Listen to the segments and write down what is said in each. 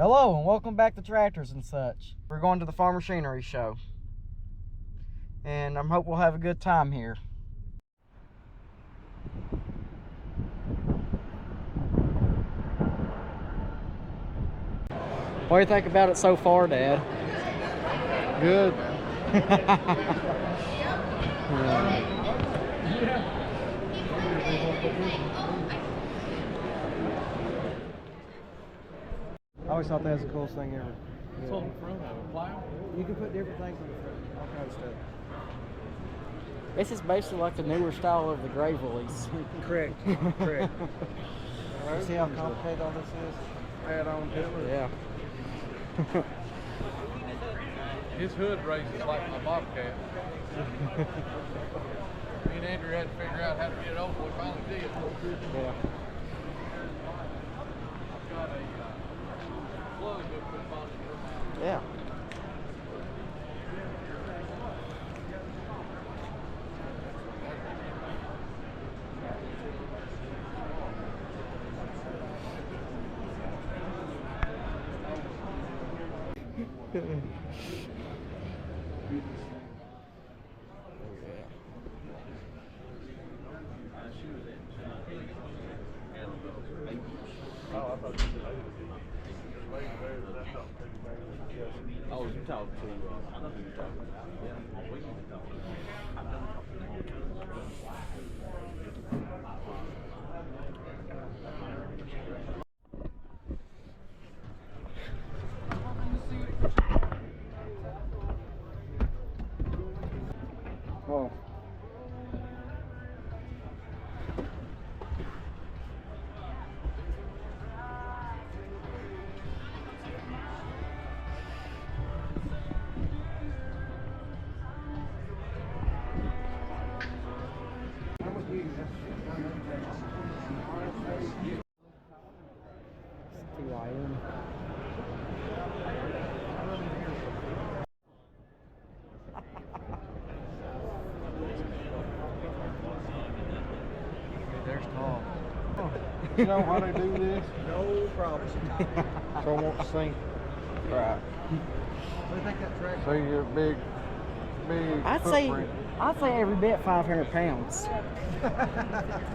Hello and welcome back to Tractors and Such. We're going to the Farm Machinery Show, and I hope we'll have a good time here. What do you think about it so far, Dad? Good. I always thought that was the coolest thing ever. What's on the front of it? Plow? You can put different things on the front, all kind of stuff. This is basically like the newer style of the grave release. Correct. Correct. You see how complicated all this is? Add on to it. Yeah. His hood raises like my Bobcat. Me and Andrew had to figure out how to get it over. We finally did. Yeah. I've got a plug that put on it. Yeah. Oh, you talked to, I know who you're talking about. Yeah, we can talk. Oh. TYM. There's Tom. You know how they do this? No problem. So I won't sink. Right. What do you think that track? So you're big I'd say every bit 500 pounds.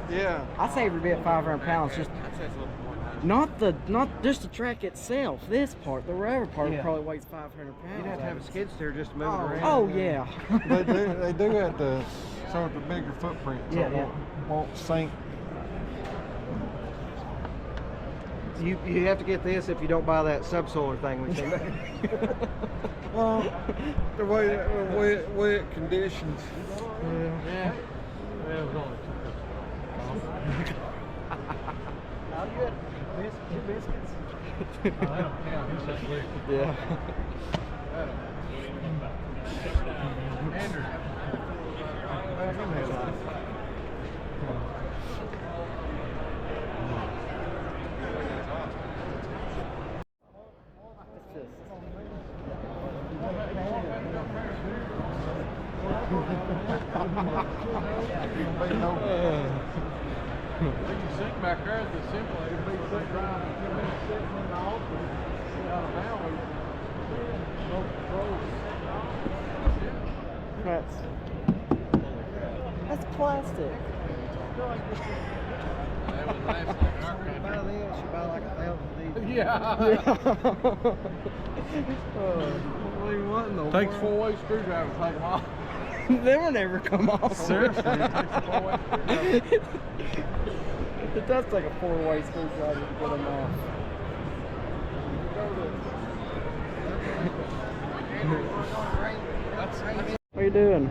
Yeah. I'd say every bit 500 pounds. Just not just the track itself. This part, the rubber part, Yeah. probably weighs 500 pounds. You'd have to have a skid steer just to move it around. Oh yeah. They do have to, so with the bigger footprint, so Yeah, it yeah. won't sink. You have to get this if you don't buy that subsoiler thing we said. Well, the way it conditions. Yeah. Yeah, it was only How you had two biscuits? I don't count. He's that big. Yeah. Andrew. We can sink back there at the simulator. They drive sitting in the office out of valley. No controls. That's plastic. That was nice like our Buy country. this, you buy like 1,000 of these. Yeah. What do you want in the Takes world? four-way screwdriver to take them off. They will never come off. Seriously, it takes a four-way screwdriver. It does take a 4-way screwdriver to get them off. What are you doing?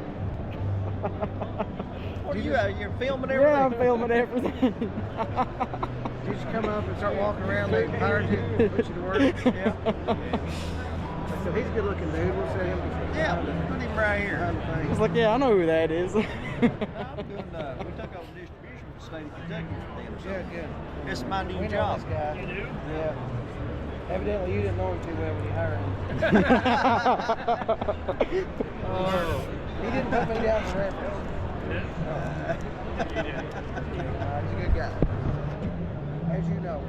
What are you out here filming everything? Yeah, I'm filming everything. Did you just come up and start walking around? They hired you, put you to work? Yeah. So he's a good looking dude. We'll see him. Yeah, put him right here. I was like, yeah, I know who that is. I'm doing, we took over distribution for the state of Kentucky for them. So Good, good. it's my new We know job. this guy. You do? Yeah. Evidently you didn't know him too well when you hired him. He didn't put me down for reference. He's a good guy. As you know.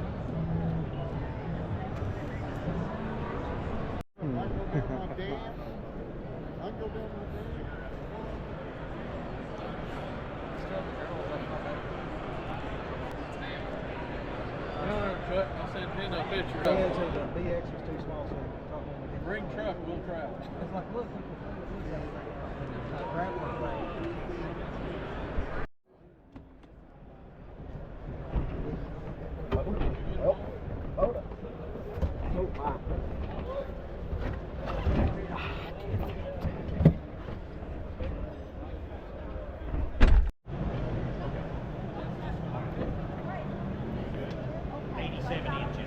Cut. I'll send him a picture. The BX was too small, so talking with him. Bring truck, we'll try. It's like, look, grappling thing. Hold up. Oh my.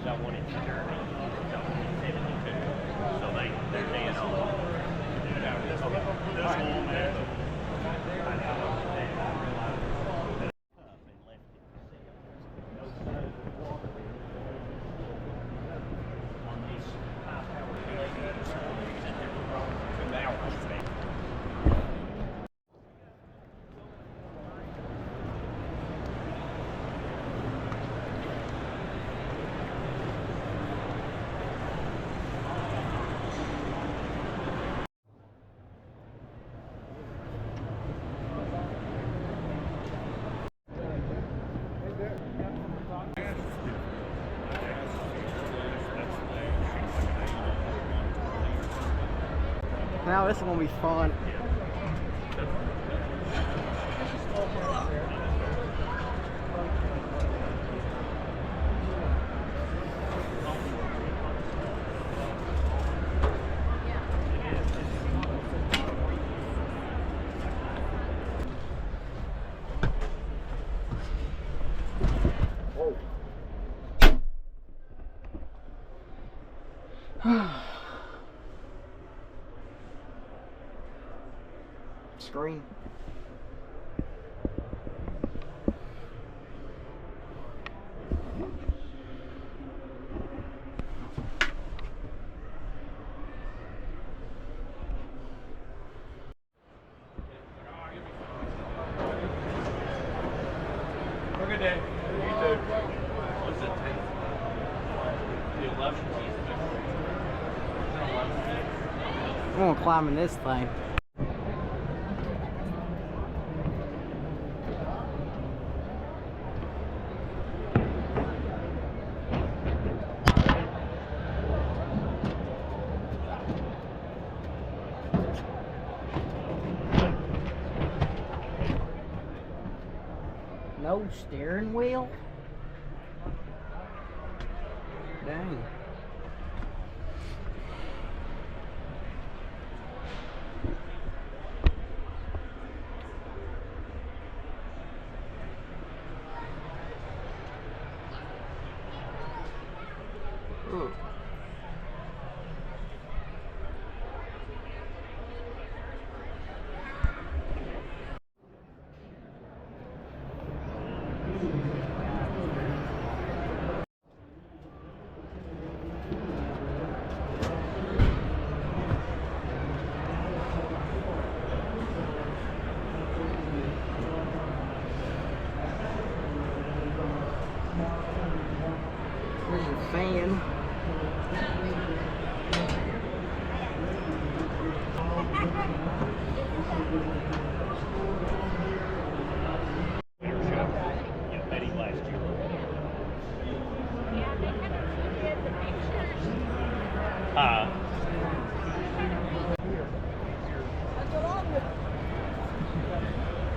I wanted to journey. 72. So they're staying on. This one, man. Now this is gonna be fun. Screen. Have a good day. You too. What's it take? The 11 I'm gonna climb in this thing. No steering wheel? Dang. Ooh. There's your fan. Yeah, Betty last year.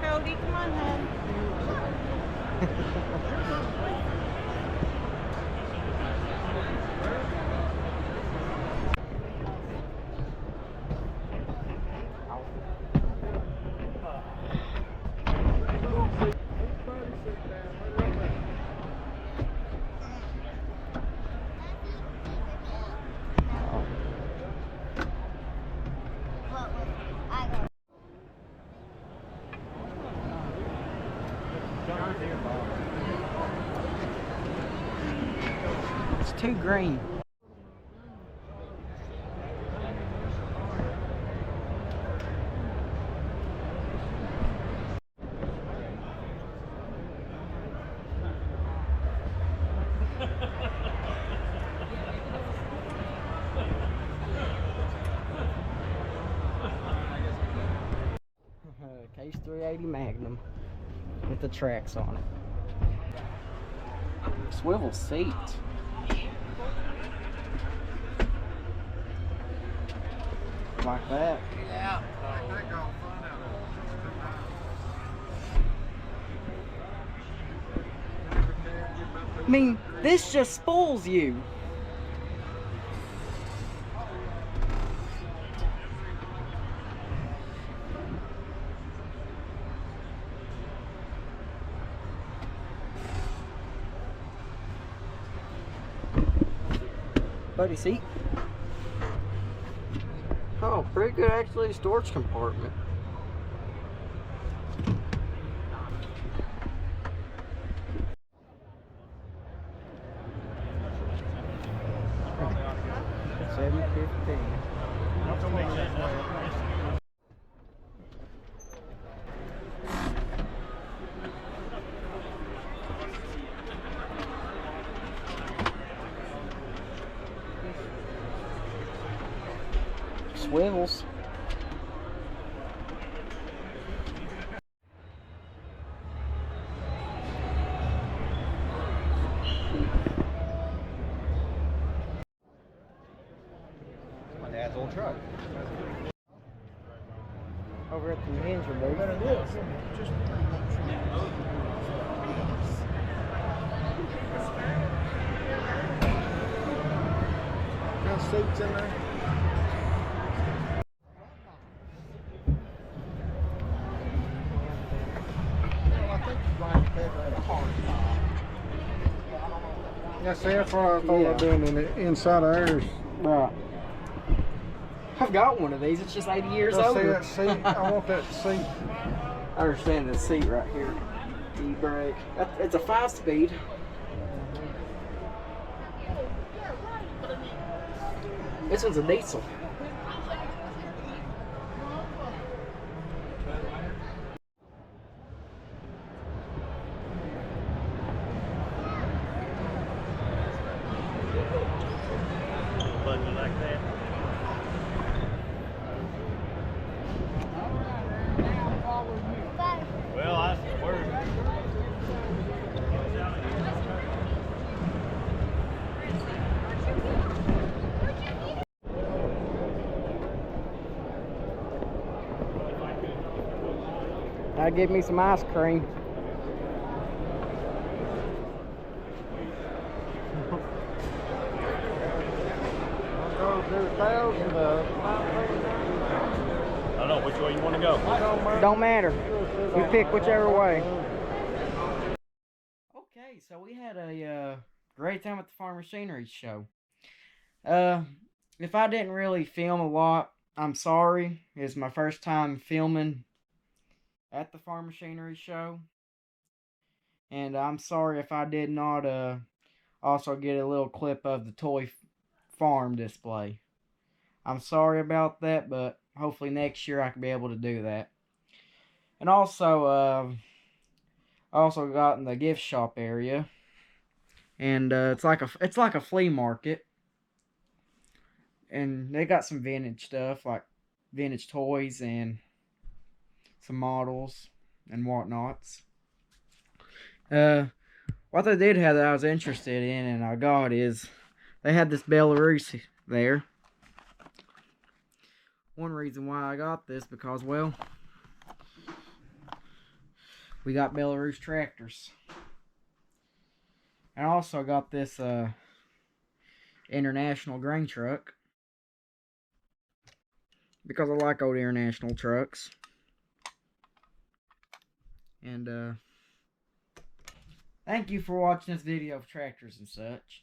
Cody, come on, hon. It's too green. 380 Magnum with the tracks on it. Swivel seat. Like that. Yeah. I mean, this just spoils you. Buddy seat. Oh, pretty good actually, storage compartment. Swivels. My dad's old truck. Over at the Ninja booth. Got seats in there. Yeah, see, that's what I thought of doing in the inside of ours. Right. I've got one of these. It's just 80 years See old. that seat? I want that seat. I understand the seat right here. E-brake. It's a 5-speed. This one's a diesel. Buggy like that. Well, I swear. Now give me some ice cream. I don't know which way you want to go. Don't matter. You pick whichever way. Okay, so we had a great time at the Farm Machinery Show. If I didn't really film a lot, I'm sorry. It's my first time filming at the Farm Machinery Show. And I'm sorry if I did not also get a little clip of the toy farm display. I'm sorry about that, but hopefully next year I can be able to do that. And also, I also got in the gift shop area, and it's like a flea market, and they got some vintage stuff like vintage toys and some models and whatnots. What they did have that I was interested in and I got is they had this Belarus there. One reason why I got this because, well, we got Belarus tractors. And I also got this International grain truck because I like old International trucks. And thank you for watching this video of tractors and such.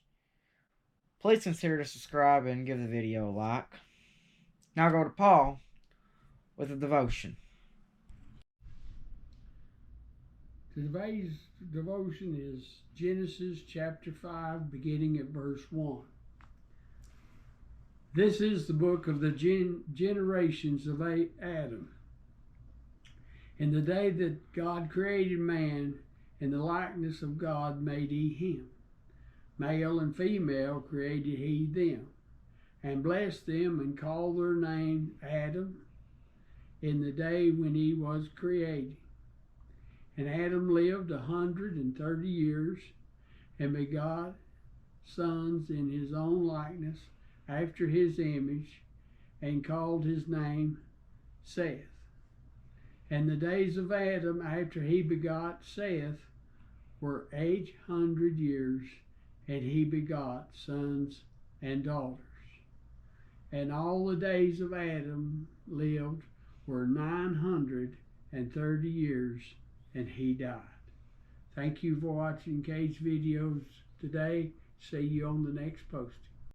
Please consider to subscribe and give the video a like. Now go to Paul with a devotion. Today's devotion is Genesis chapter 5, beginning at verse 1. This is the book of the generations of Adam. In the day that God created man, in the likeness of God made he him. Male and female created he them, and blessed them and called their name Adam in the day when he was created. And Adam lived 130 years, and begot sons in his own likeness, after his image, and called his name Seth. And the days of Adam after he begot Seth were 800 years, and he begot sons and daughters. And all the days of Adam lived were 930 years, and he died. Thank you for watching Kate's videos today. See you on the next posting.